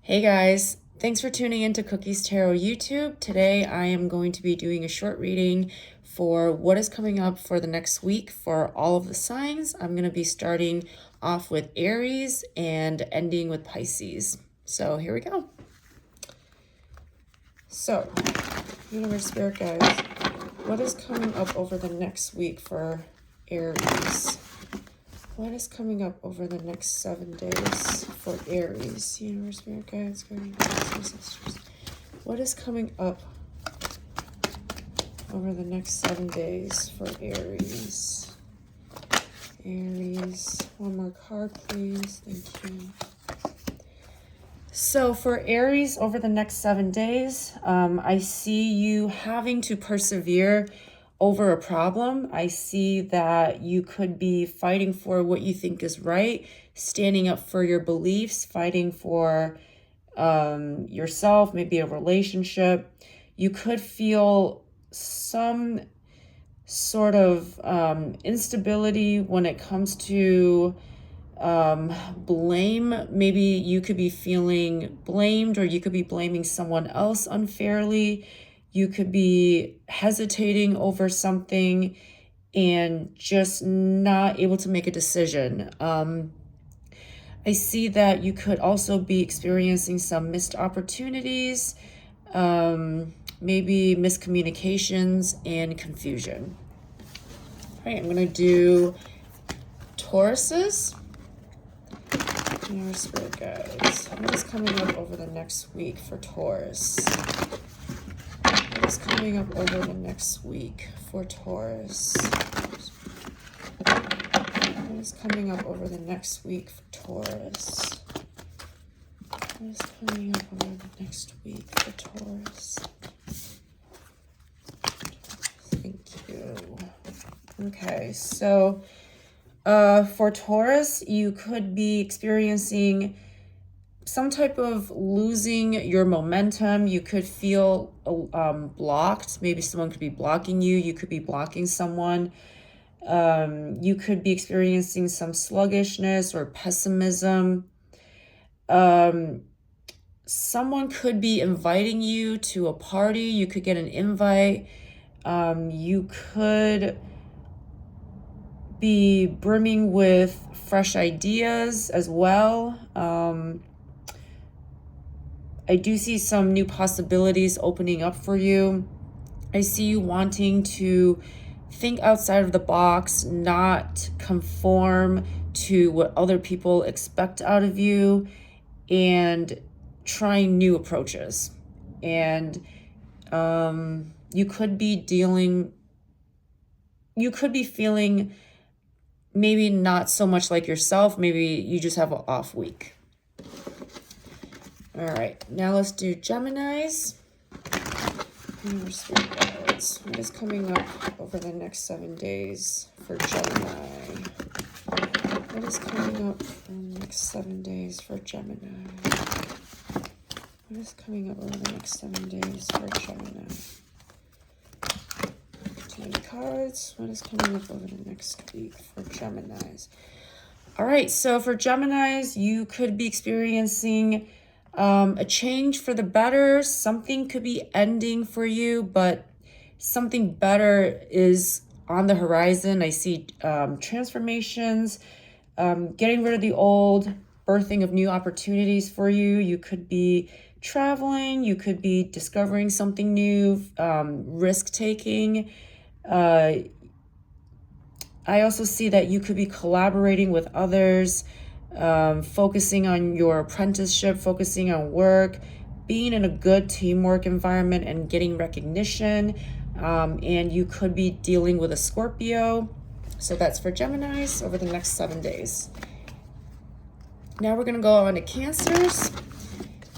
Hey guys, thanks for tuning into Cookies Tarot YouTube. Today I am going to be doing a short reading for what is coming up for the next week for all of the signs. I'm going to be starting off with Aries and ending with Pisces. So here we go. So, Universe Spirit Guides, what is coming up over the next week for Aries? What is coming up over the next 7 days for Aries? Universe, Spirit Guides, Guardians, Ancestors. What is coming up over the next 7 days for Aries? Aries, one more card, please. Thank you. So for Aries, over the next 7 days, I see you having to persevere over a problem. I see that you could be fighting for what you think is right, standing up for your beliefs, fighting for yourself, maybe a relationship. You could feel some sort of instability when it comes to blame. Maybe you could be feeling blamed, or you could be blaming someone else unfairly. You could be hesitating over something and just not able to make a decision. I see that you could also be experiencing some missed opportunities, maybe miscommunications and confusion. All right, I'm going to do Tauruses. Your Spirit Guides. What is coming up over the next week for Taurus? What is coming up over the next week for Taurus? What is coming up over the next week for Taurus? What is coming up over the next week for Taurus? Thank you. Okay, so for Taurus, you could be experiencing some type of losing your momentum. You could feel blocked. Maybe someone could be blocking you. You could be blocking someone. You could be experiencing some sluggishness or pessimism. Someone could be inviting you to a party. You could get an invite. You could be brimming with fresh ideas as well. I do see some new possibilities opening up for you. I see you wanting to think outside of the box, not conform to what other people expect out of you, and trying new approaches. And you could be feeling maybe not so much like yourself. Maybe you just have an off week. All right, now let's do Geminis. What is coming up over the next 7 days for Gemini? What is coming up for the next 7 days for Gemini? What is coming up over the next 7 days for Gemini? Too many cards. What is coming up over the next week for Geminis? All right, so for Geminis, you could be experiencing a change for the better. Something could be ending for you, but something better is on the horizon. I see transformations, getting rid of the old, birthing of new opportunities for you. You could be traveling. You could be discovering something new, risk-taking. I also see that you could be collaborating with others, focusing on your apprenticeship, focusing on work, being in a good teamwork environment and getting recognition. And you could be dealing with a Scorpio. So that's for Geminis over the next 7 days. Now we're going to go on to Cancers.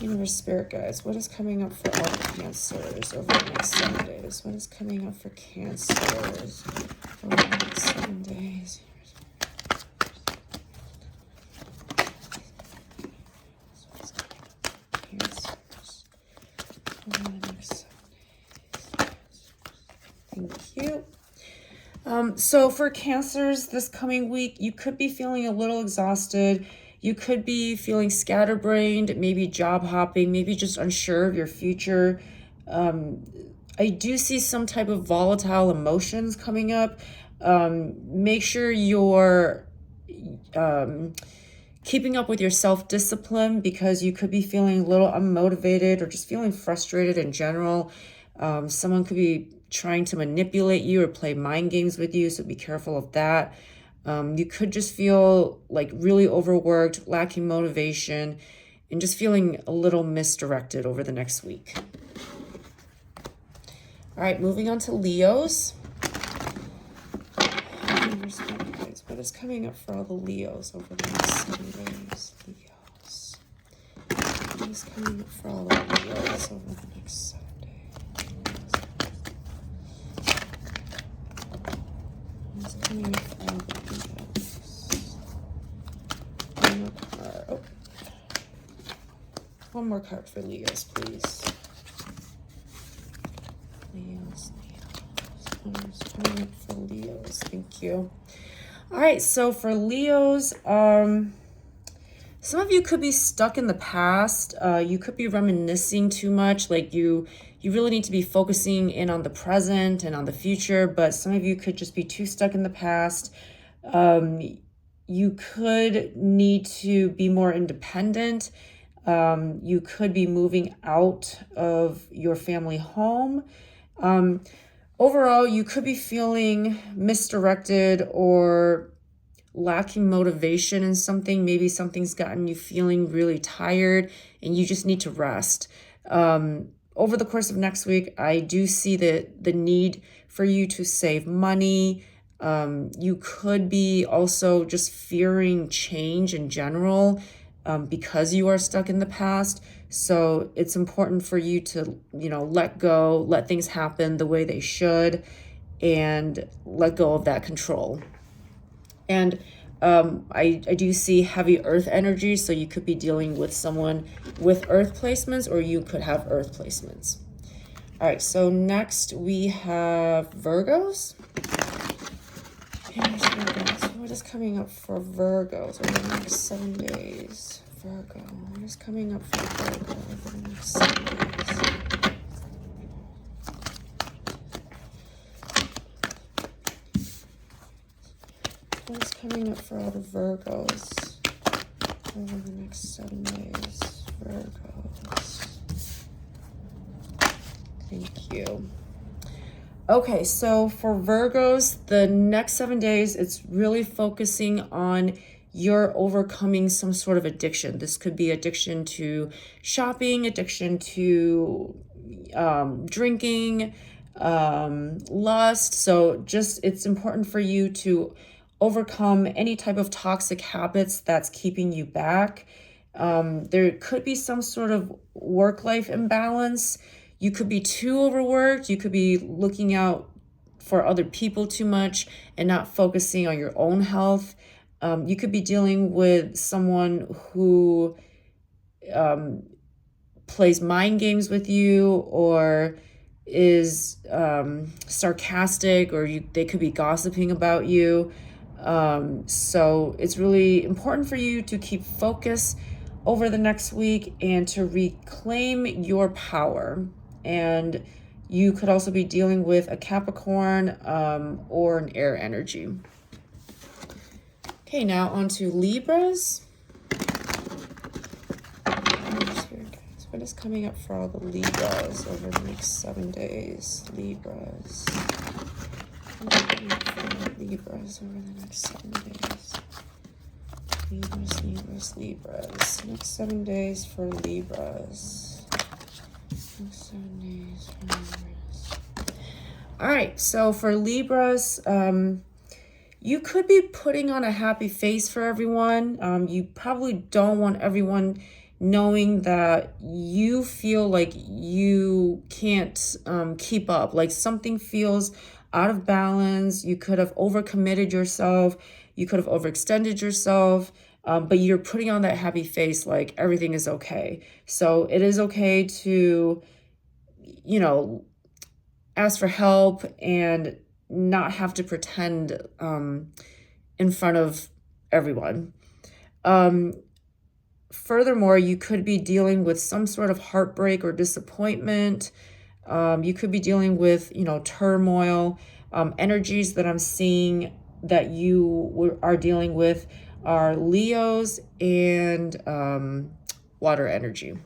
Universe Spirit Guides, what is coming up for all the Cancers over the next 7 days? What is coming up for Cancers over the next 7 days? Thank you. So for Cancers this coming week, you could be feeling a little exhausted. You could be feeling scatterbrained, maybe job hopping, maybe just unsure of your future. I do see some type of volatile emotions coming up. Make sure you're keeping up with your self-discipline, because you could be feeling a little unmotivated or just feeling frustrated in general. Someone could be trying to manipulate you or play mind games with you, so be careful of that. You could just feel like really overworked, lacking motivation, and just feeling a little misdirected over the next week. All right, moving on to Leos. What is coming up for all the Leos over the next 7 days? Leos. What is coming up for all the Leos over the next 7 days? What is coming up for all the Leos? One more card. Oh. One more card for Leos, please. Leos. What is coming up for Leos? Thank you. All right, so for Leos, some of you could be stuck in the past. You could be reminiscing too much. Like you really need to be focusing in on the present and on the future, but some of you could just be too stuck in the past. You could need to be more independent. You could be moving out of your family home. Overall, you could be feeling misdirected or lacking motivation in something. Maybe something's gotten you feeling really tired and you just need to rest. Over the course of next week, I do see the need for you to save money. You could be also just fearing change in general, because you are stuck in the past. So it's important for you to, let go, let things happen the way they should, and let go of that control. And I do see heavy earth energy, so you could be dealing with someone with earth placements, or you could have earth placements. All right, so next we have Virgos. Here's Virgos. What is coming up for Virgos over the next 7 days? Virgo. What is coming up for Virgo over the next 7 days? What is coming up for all the Virgos over the next 7 days? Virgos. Thank you. Okay, so for Virgos, the next 7 days, it's really focusing on you're overcoming some sort of addiction. This could be addiction to shopping, addiction to drinking, lust. So just it's important for you to overcome any type of toxic habits that's keeping you back. There could be some sort of work-life imbalance. You could be too overworked. You could be looking out for other people too much and not focusing on your own health. You could be dealing with someone who plays mind games with you, or is sarcastic, or they could be gossiping about you. So it's really important for you to keep focus over the next week and to reclaim your power. And you could also be dealing with a Capricorn or an air energy. Okay, now on to Libras. What is coming up for all the Libras over the next 7 days? Libras. What is coming up for all the Libras over the next 7 days? Libras. Next 7 days for Libras. Next 7 days for Libras. All right, so for Libras, you could be putting on a happy face for everyone. You probably don't want everyone knowing that you feel like you can't keep up, like something feels out of balance. You could have overcommitted yourself. You could have overextended yourself, but you're putting on that happy face like everything is okay. So it is okay to, ask for help and not have to pretend in front of everyone. furthermore, you could be dealing with some sort of heartbreak or disappointment. You could be dealing with, you know, turmoil. Energies that I'm seeing that you are dealing with are Leos and water energy.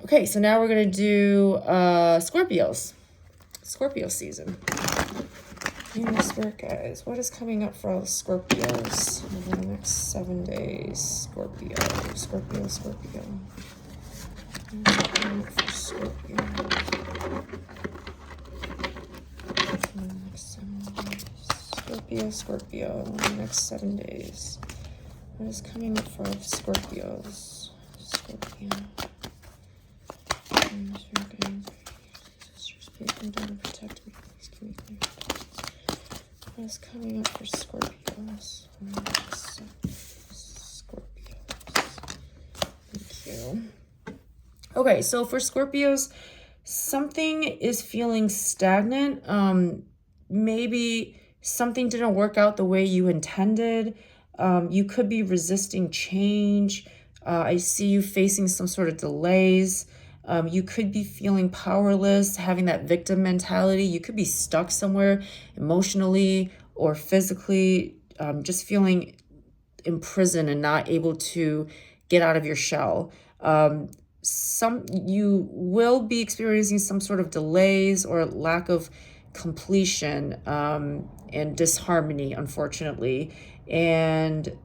Okay, so now we're going to do Scorpios. Scorpio season. Spirit guys, what is coming up for all the Scorpios over the next 7 days? Scorpio. For Scorpio. Scorpio, in the next 7 days. What is coming up for Scorpios? Scorpio. Protect me. Please give me clear. What is coming up for Scorpios? Thank you. Okay, so for Scorpios, something is feeling stagnant. Maybe something didn't work out the way you intended. You could be resisting change. I see you facing some sort of delays. You could be feeling powerless, having that victim mentality. You could be stuck somewhere emotionally or physically, just feeling imprisoned and not able to get out of your shell. You will be experiencing some sort of delays or lack of completion and disharmony, unfortunately. And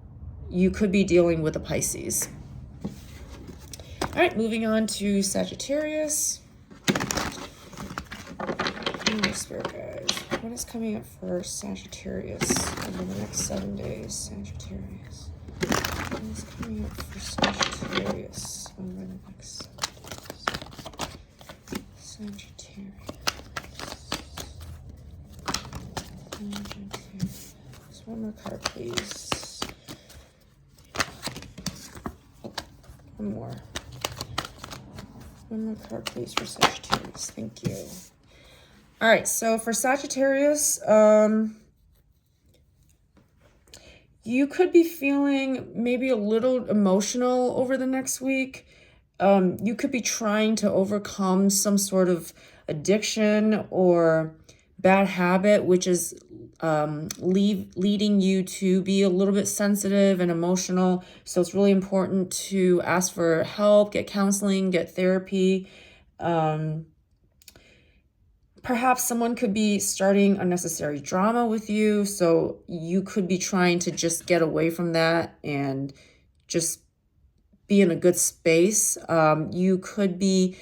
you could be dealing with a Pisces. All right, moving on to Sagittarius. Spirit guys, what is coming up for Sagittarius over the next 7 days? Sagittarius. What is coming up for Sagittarius over the next 7 days? Sagittarius. One more card, please. Oh, one more. One more card, please, for Sagittarius. Thank you. All right, so for Sagittarius, you could be feeling maybe a little emotional over the next week. You could be trying to overcome some sort of addiction or bad habit, which is leading you to be a little bit sensitive and emotional. So it's really important to ask for help, get counseling, get therapy. Perhaps someone could be starting unnecessary drama with you. So you could be trying to just get away from that and just be in a good space. You could be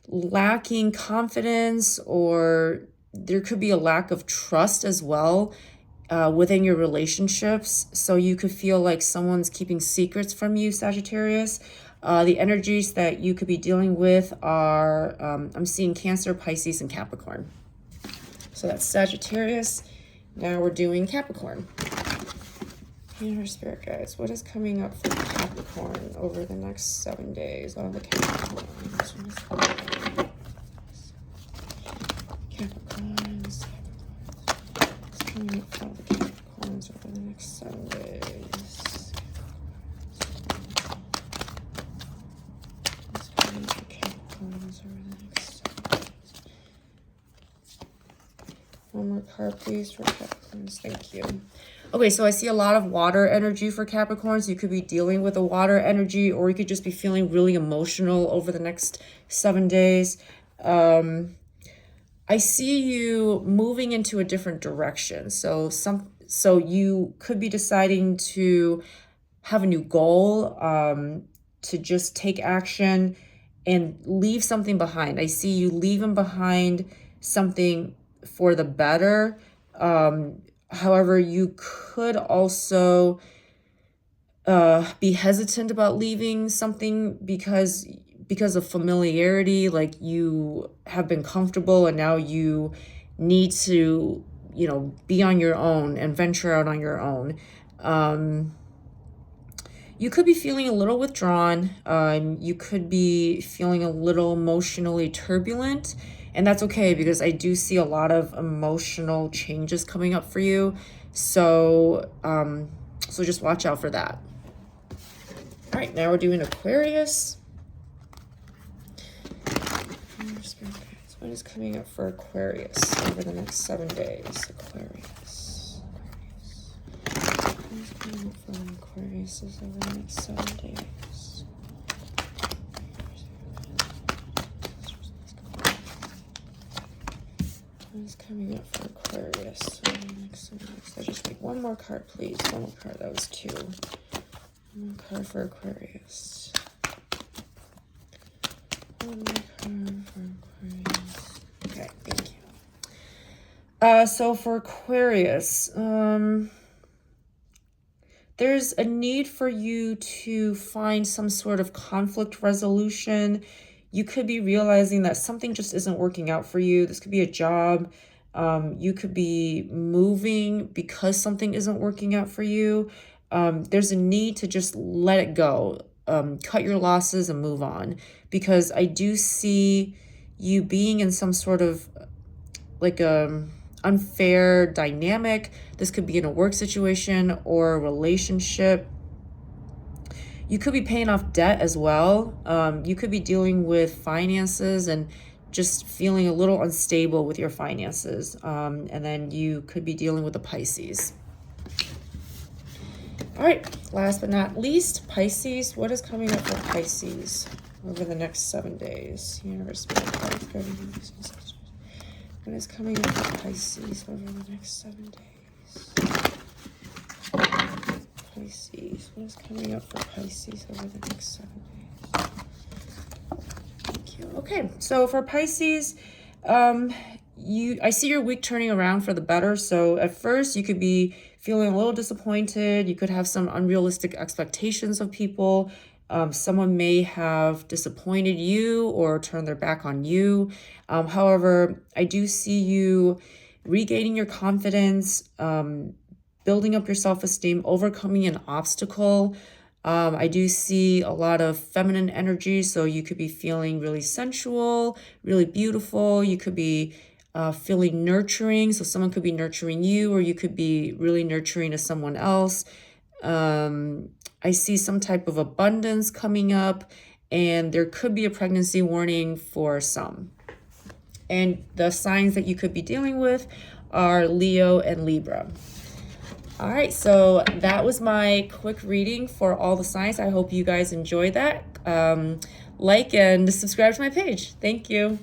lacking confidence, or there could be a lack of trust as well within your relationships. So you could feel like someone's keeping secrets from you, Sagittarius. The energies that you could be dealing with are, I'm seeing Cancer, Pisces, and Capricorn. So that's Sagittarius. Now we're doing Capricorn. Our spirit guys, what is coming up for Capricorn over the next 7 days? All the Capricorns. Capricorns. What's coming up for all the Capricorns over the next 7 days? What's coming up for Capricorns over the next 7 days? One more card, please, for Capricorns. Thank you. Okay, so I see a lot of water energy for Capricorns. You could be dealing with a water energy, or you could just be feeling really emotional over the next 7 days. I see you moving into a different direction. So you could be deciding to have a new goal, to just take action and leave something behind. I see you leaving behind something for the better. However, you could also be hesitant about leaving something because of familiarity, like you have been comfortable and now you need to, be on your own and venture out on your own. You could be feeling a little withdrawn. You could be feeling a little emotionally turbulent. And that's okay, because I do see a lot of emotional changes coming up for you. So So just watch out for that. All right, now we're doing Aquarius. What is coming up for Aquarius over the next 7 days? Aquarius. What is coming up for Aquarius over the next 7 days? What is coming up for Aquarius over the next 7 days? I just need one more card, please. One more card. That was 2. One more card for Aquarius. One more card for Aquarius. Okay, thank you. So for Aquarius, there's a need for you to find some sort of conflict resolution. You could be realizing that something just isn't working out for you. This could be a job. You could be moving because something isn't working out for you. There's a need to just let it go. Cut your losses and move on, because I do see you being in some sort of like a unfair dynamic. This could be in a work situation or a relationship. You could be paying off debt as well. You could be dealing with finances and just feeling a little unstable with your finances. And then you could be dealing with a Pisces. All right, last but not least, Pisces. What is coming up for Pisces over the next 7 days? Universe, what is coming up for Pisces over the next 7 days? Pisces, what is coming up for Pisces over the next 7 days? Thank you. Okay, so for Pisces, I see your week turning around for the better. So at first you could be feeling a little disappointed. You could have some unrealistic expectations of people. Someone may have disappointed you or turned their back on you. However, I do see you regaining your confidence, building up your self-esteem, overcoming an obstacle. I do see a lot of feminine energy. So you could be feeling really sensual, really beautiful. You could be feeling nurturing. So someone could be nurturing you, or you could be really nurturing to someone else. I see some type of abundance coming up, and there could be a pregnancy warning for some. And the signs that you could be dealing with are Leo and Libra. All right, so that was my quick reading for all the signs. I hope you guys enjoyed that. Like and subscribe to my page. Thank you.